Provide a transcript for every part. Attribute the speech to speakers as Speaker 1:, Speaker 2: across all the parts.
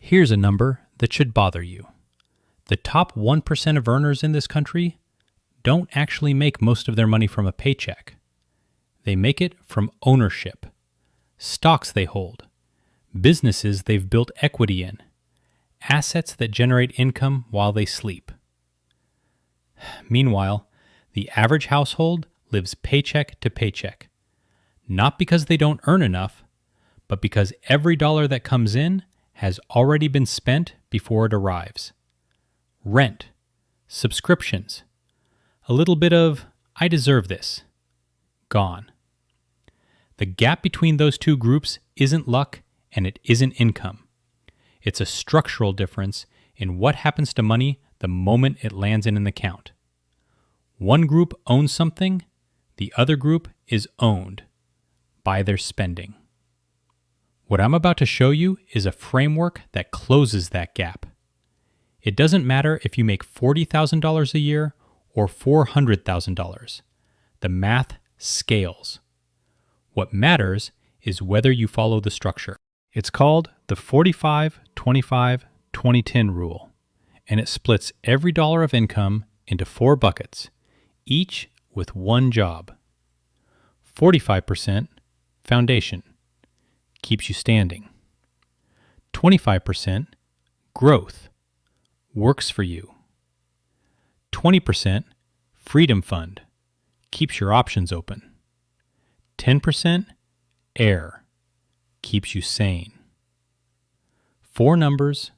Speaker 1: Here's a number that should bother you. The top 1% of earners in this country don't actually make most of their money from a paycheck. They make it from ownership, stocks they hold, businesses they've built equity in, assets that generate income while they sleep. Meanwhile, the average household lives paycheck to paycheck, not because they don't earn enough, but because every dollar that comes in has already been spent before it arrives. Rent, subscriptions, a little bit of, I deserve this, gone. The gap between those two groups isn't luck and it isn't income. It's a structural difference in what happens to money the moment it lands in an account. One group owns something, the other group is owned by their spending. What I'm about to show you is a framework that closes that gap. It doesn't matter if you make $40,000 a year or $400,000. The math scales. What matters is whether you follow the structure. It's called the 45-25-20-10 rule, and it splits every dollar of income into 4 buckets, each with one job. 45% foundation, keeps you standing. 25% growth, works for you. 20% freedom fund, keeps your options open. 10% air, keeps you sane. 4 numbers,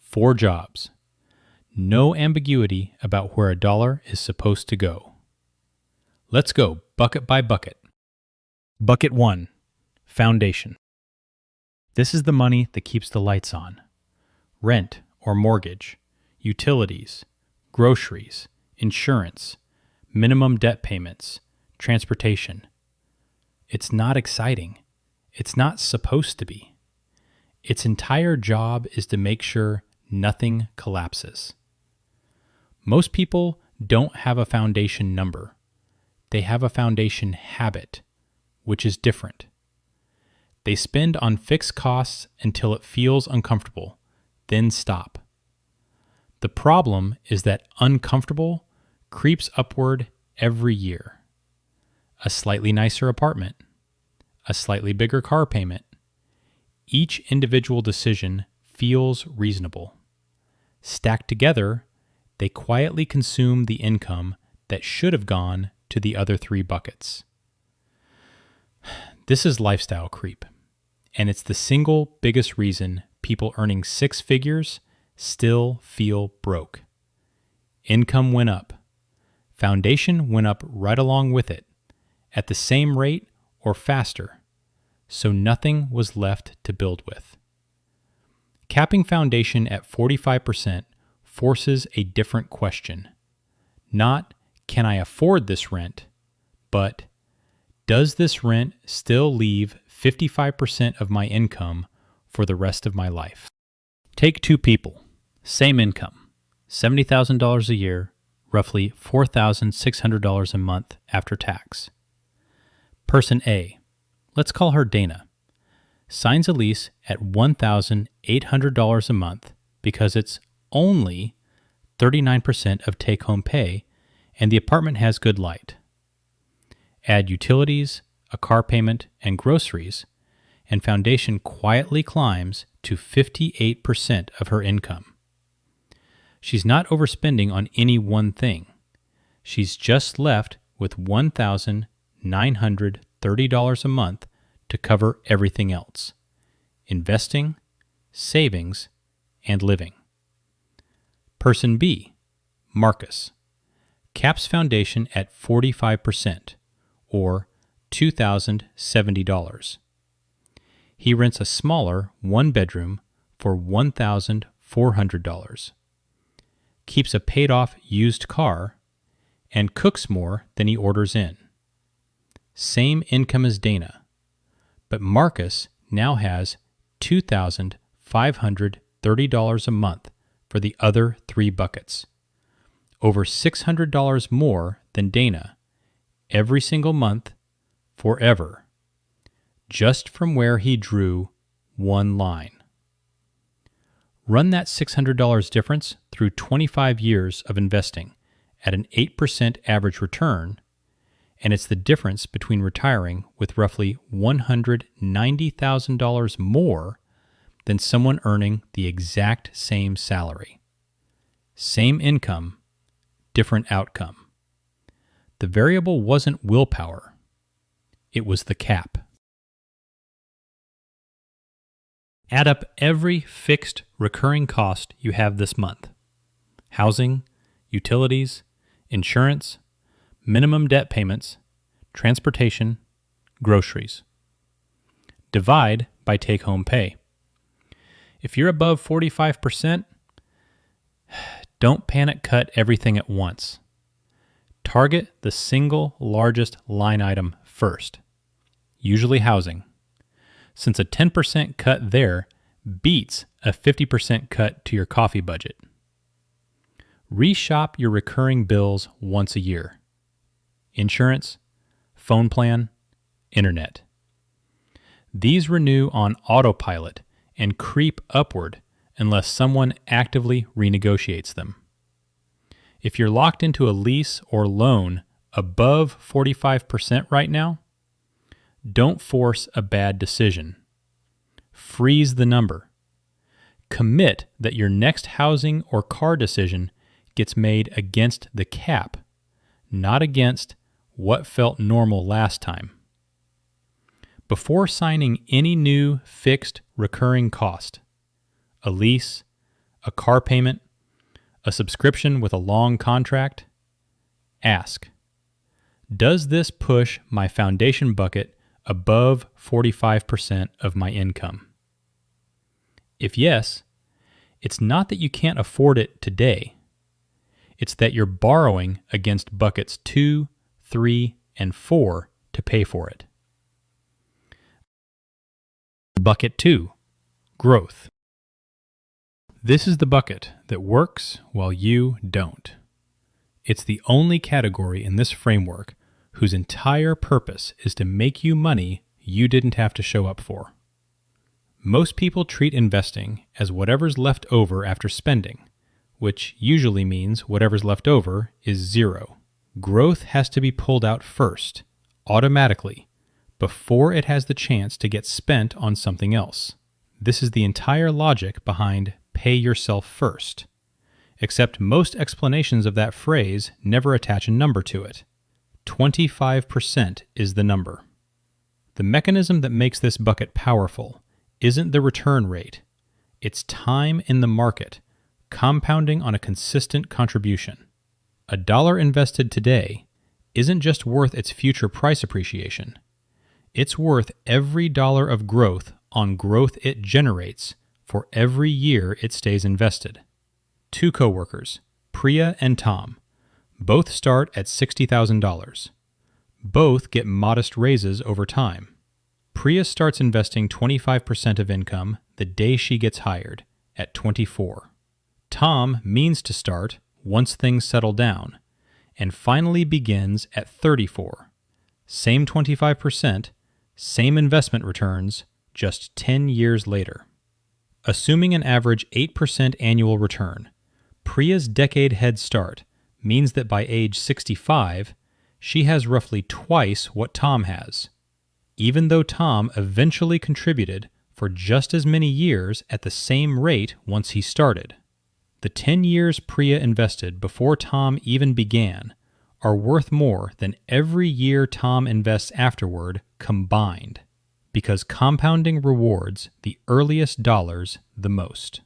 Speaker 1: 4 jobs. No ambiguity about where a dollar is supposed to go. Let's go bucket by bucket. Bucket 1, foundation. This is the money that keeps the lights on. Rent or mortgage, utilities, groceries, insurance, minimum debt payments, transportation. It's not exciting. It's not supposed to be. Its entire job is to make sure nothing collapses. Most people don't have a foundation number. They have a foundation habit, which is different. They spend on fixed costs until it feels uncomfortable, then stop. The problem is that uncomfortable creeps upward every year. A slightly nicer apartment, a slightly bigger car payment. Each individual decision feels reasonable. Stacked together, they quietly consume the income that should have gone to the other 3 buckets. This is lifestyle creep, and it's the single biggest reason people earning 6 figures still feel broke. Income went up. Foundation went up right along with it, at the same rate or faster, so nothing was left to build with. Capping foundation at 45% forces a different question. Not, can I afford this rent, but does this rent still leave 55% of my income for the rest of my life? Take 2 people, same income, $70,000 a year, roughly $4,600 a month after tax. Person A, let's call her Dana, signs a lease at $1,800 a month because it's only 39% of take-home pay and the apartment has good light. Add utilities, a car payment, and groceries, and foundation quietly climbs to 58% of her income. She's not overspending on any one thing. She's just left with $1,930 a month to cover everything else: investing, savings, and living. Person B, Marcus, caps foundation at 45%, or $2,070. He rents a smaller 1-bedroom for $1,400, keeps a paid-off used car, and cooks more than he orders in. Same income as Dana, but Marcus now has $2,530 a month for the other 3 buckets, over $600 more than Dana, every single month, forever, just from where he drew one line. Run that $600 difference through 25 years of investing at an 8% average return, and it's the difference between retiring with roughly $190,000 more than someone earning the exact same salary. Same income, different outcome. The variable wasn't willpower. It was the cap. Add up every fixed recurring cost you have this month. Housing, utilities, insurance, minimum debt payments, transportation, groceries. Divide by take-home pay. If you're above 45%, don't panic cut everything at once. Target the single largest line item first, usually housing, since a 10% cut there beats a 50% cut to your coffee budget. Reshop your recurring bills once a year. Insurance, phone plan, internet. These renew on autopilot and creep upward unless someone actively renegotiates them. If you're locked into a lease or loan above 45% right now, don't force a bad decision. Freeze the number. Commit that your next housing or car decision gets made against the cap, not against what felt normal last time. Before signing any new fixed recurring cost, a lease, a car payment, a subscription with a long contract, ask, does this push my foundation bucket above 45% of my income? If yes, it's not that you can't afford it today. It's that you're borrowing against buckets 2, 3, and 4 to pay for it. Bucket 2, growth. This is the bucket that works while you don't. It's the only category in this framework whose entire purpose is to make you money you didn't have to show up for. Most people treat investing as whatever's left over after spending, which usually means whatever's left over is zero. Growth has to be pulled out first, automatically, before it has the chance to get spent on something else. This is the entire logic behind pay yourself first, except most explanations of that phrase never attach a number to it. 25% is the number. The mechanism that makes this bucket powerful isn't the return rate. It's time in the market, compounding on a consistent contribution. $1 invested today isn't just worth its future price appreciation. It's worth every dollar of growth on growth it generates for every year it stays invested. Two coworkers, Priya and Tom, both start at $60,000. Both get modest raises over time. Priya starts investing 25% of income the day she gets hired, at 24. Tom means to start once things settle down, and finally begins at 34. Same 25%, same investment returns, just 10 years later. Assuming an average 8% annual return, Priya's decade head start means that by age 65, she has roughly twice what Tom has, even though Tom eventually contributed for just as many years at the same rate once he started. The 10 years Priya invested before Tom even began are worth more than every year Tom invests afterward combined, because compounding rewards the earliest dollars the most.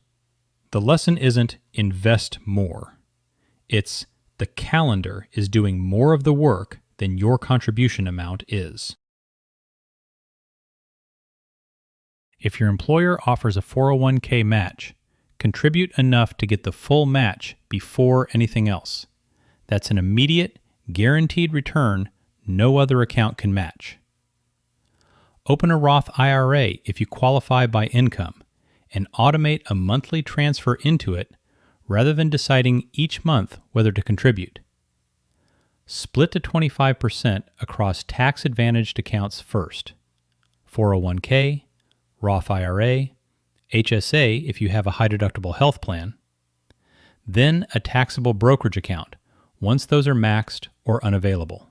Speaker 1: The lesson isn't invest more. It's the calendar is doing more of the work than your contribution amount is. If your employer offers a 401k match, contribute enough to get the full match before anything else. That's an immediate, guaranteed return no other account can match. Open a Roth IRA if you qualify by income and automate a monthly transfer into it rather than deciding each month whether to contribute. Split the 25% across tax-advantaged accounts first: 401k, Roth IRA, HSA if you have a high deductible health plan, then a taxable brokerage account once those are maxed or unavailable.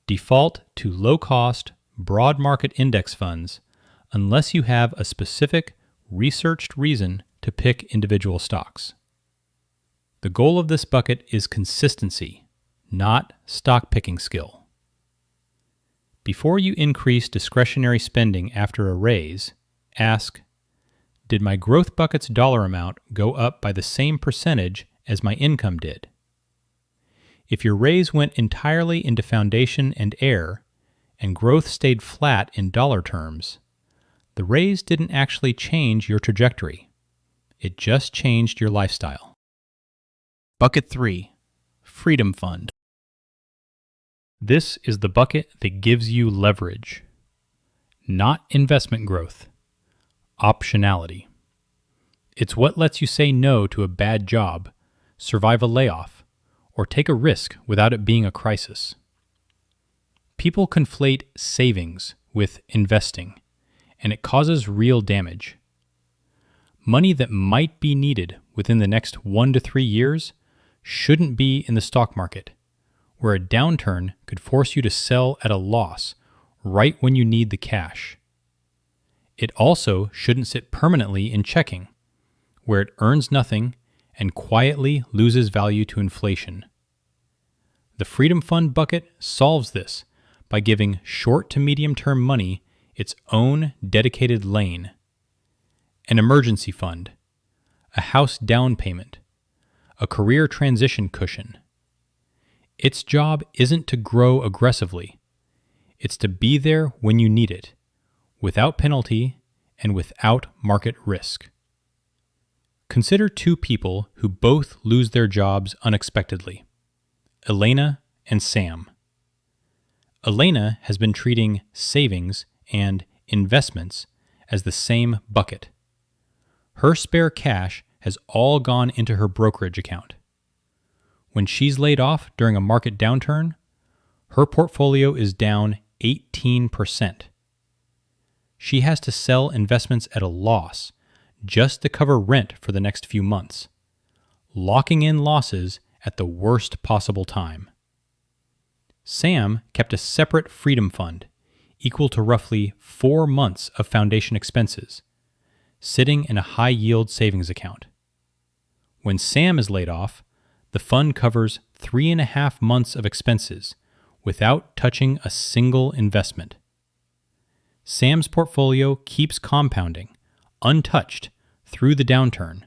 Speaker 1: Default to low-cost, broad market index funds unless you have a specific, researched reason to pick individual stocks. The goal of this bucket is consistency, not stock picking skill. Before you increase discretionary spending after a raise, ask, did my growth bucket's dollar amount go up by the same percentage as my income did? If your raise went entirely into foundation and air, and growth stayed flat in dollar terms, the raise didn't actually change your trajectory. It just changed your lifestyle. Bucket 3, Freedom Fund. This is the bucket that gives you leverage, not investment growth, optionality. It's what lets you say no to a bad job, survive a layoff, or take a risk without it being a crisis. People conflate savings with investing, and it causes real damage. Money that might be needed within the next 1 to 3 years shouldn't be in the stock market, where a downturn could force you to sell at a loss right when you need the cash. It also shouldn't sit permanently in checking, where it earns nothing and quietly loses value to inflation. The Freedom Fund bucket solves this by giving short to medium term money its own dedicated lane. An emergency fund, a house down payment, a career transition cushion. Its job isn't to grow aggressively. It's to be there when you need it, without penalty and without market risk. Consider 2 people who both lose their jobs unexpectedly, Elena and Sam. Elena has been treating savings and investments as the same bucket. Her spare cash has all gone into her brokerage account. When she's laid off during a market downturn, her portfolio is down 18%. She has to sell investments at a loss just to cover rent for the next few months, locking in losses at the worst possible time. Sam kept a separate freedom fund equal to roughly 4 months of foundation expenses, sitting in a high-yield savings account. When Sam is laid off, the fund covers 3.5 months of expenses without touching a single investment. Sam's portfolio keeps compounding, untouched, through the downturn,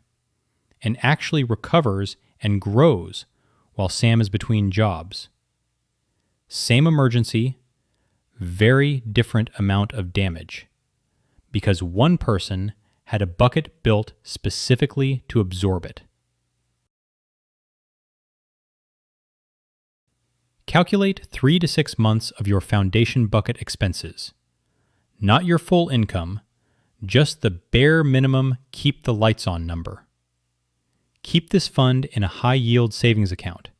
Speaker 1: and actually recovers and grows while Sam is between jobs. Same emergency, very different amount of damage, because one person had a bucket built specifically to absorb it. Calculate 3 to 6 months of your foundation bucket expenses. Not your full income, just the bare minimum keep the lights on number. Keep this fund in a high-yield savings account,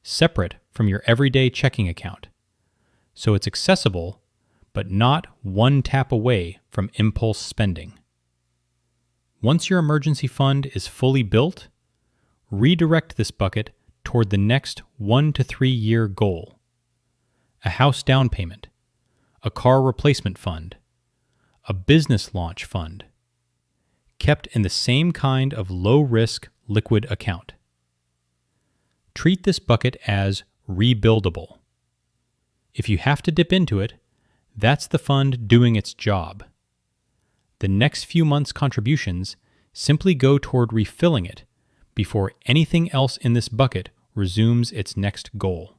Speaker 1: separate from your everyday checking account, so it's accessible but not one tap away from impulse spending. Once your emergency fund is fully built, redirect this bucket toward the next 1 to 3 year goal. A house down payment, a car replacement fund, a business launch fund, kept in the same kind of low-risk liquid account. Treat this bucket as rebuildable. If you have to dip into it, that's the fund doing its job. The next few months' contributions simply go toward refilling it before anything else in this bucket resumes its next goal.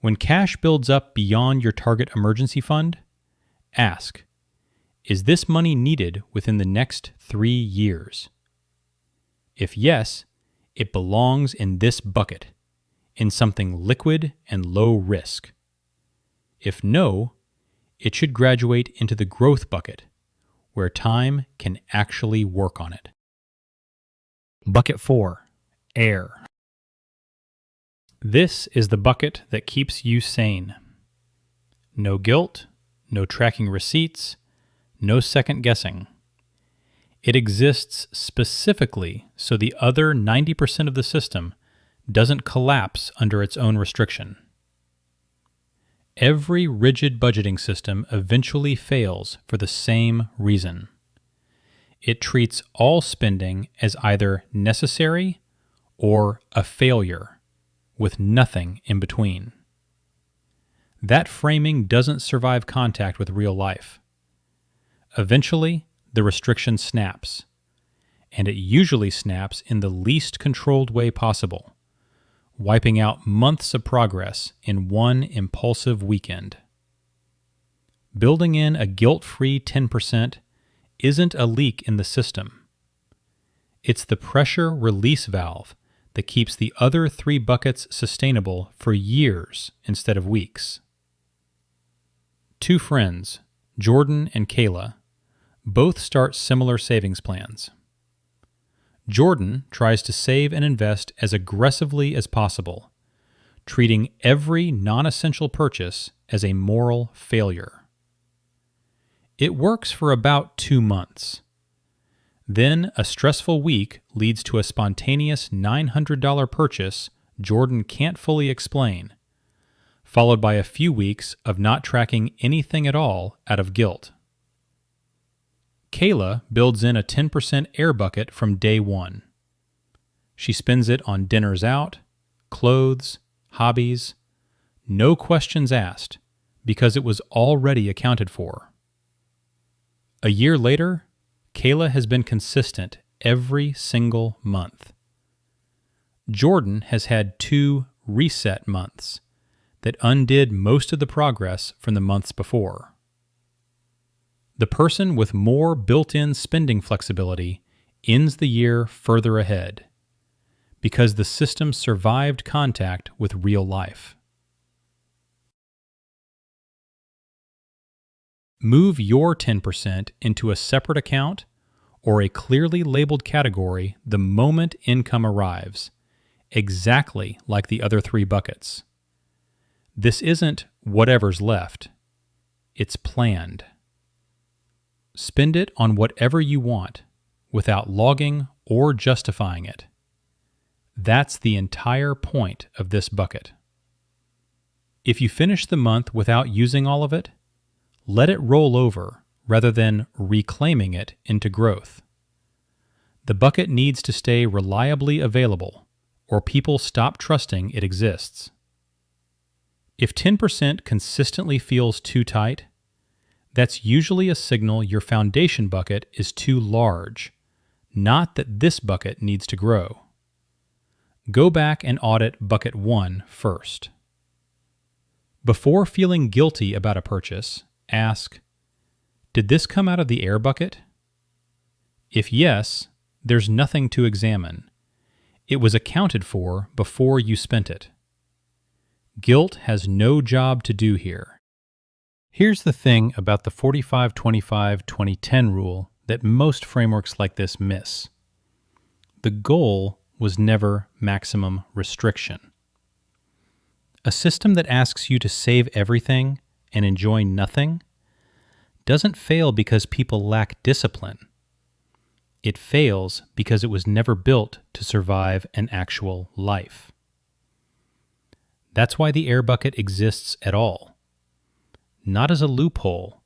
Speaker 1: When cash builds up beyond your target emergency fund, ask, is this money needed within the next 3 years? If yes, it belongs in this bucket, in something liquid and low risk. If no, it should graduate into the growth bucket, where time can actually work on it. Bucket 4, Air. This is the bucket that keeps you sane. No guilt, no tracking receipts, no second guessing. It exists specifically so the other 90% of the system doesn't collapse under its own restriction. Every rigid budgeting system eventually fails for the same reason. It treats all spending as either necessary or a failure, with nothing in between. That framing doesn't survive contact with real life. Eventually, the restriction snaps, and it usually snaps in the least controlled way possible, wiping out months of progress in one impulsive weekend. Building in a guilt-free 10% isn't a leak in the system. It's the pressure release valve that keeps the other 3 buckets sustainable for years instead of weeks. 2 friends, Jordan and Kayla, both start similar savings plans. Jordan tries to save and invest as aggressively as possible, treating every non-essential purchase as a moral failure. It works for about 2 months. Then a stressful week leads to a spontaneous $900 purchase Jordan can't fully explain, followed by a few weeks of not tracking anything at all out of guilt. Kayla builds in a 10% air bucket from day one. She spends it on dinners out, clothes, hobbies, no questions asked, because it was already accounted for. A year later, Kayla has been consistent every single month. Jordan has had 2 reset months that undid most of the progress from the months before. The person with more built-in spending flexibility ends the year further ahead because the system survived contact with real life. Move your 10% into a separate account or a clearly labeled category the moment income arrives, exactly like the other 3 buckets. This isn't whatever's left. It's planned. Spend it on whatever you want without logging or justifying it. That's the entire point of this bucket. If you finish the month without using all of it, let it roll over rather than reclaiming it into growth. The bucket needs to stay reliably available, or people stop trusting it exists. If 10% consistently feels too tight, that's usually a signal your foundation bucket is too large, not that this bucket needs to grow. Go back and audit bucket 1 first. Before feeling guilty about a purchase, ask, did this come out of the air bucket? If yes, there's nothing to examine. It was accounted for before you spent it. Guilt has no job to do here. Here's the thing about the 45-25-20-10 rule that most frameworks like this miss. The goal was never maximum restriction. A system that asks you to save everything and enjoy nothing doesn't fail because people lack discipline. It fails because it was never built to survive an actual life. That's why the air bucket exists at all. Not as a loophole,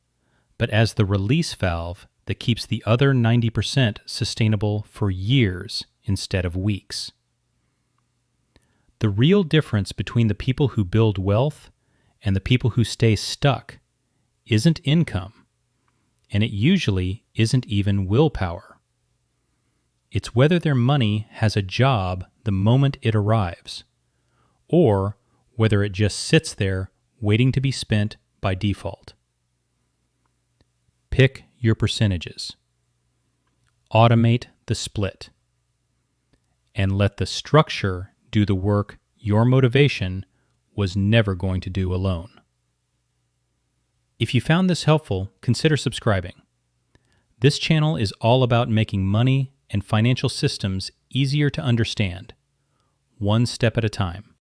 Speaker 1: but as the release valve that keeps the other 90% sustainable for years instead of weeks. The real difference between the people who build wealth and the people who stay stuck isn't income, and it usually isn't even willpower. It's whether their money has a job the moment it arrives, or whether it just sits there waiting to be spent by default. Pick your percentages. Automate the split. And let the structure do the work your motivation was never going to do alone. If you found this helpful, consider subscribing. This channel is all about making money and financial systems easier to understand, one step at a time.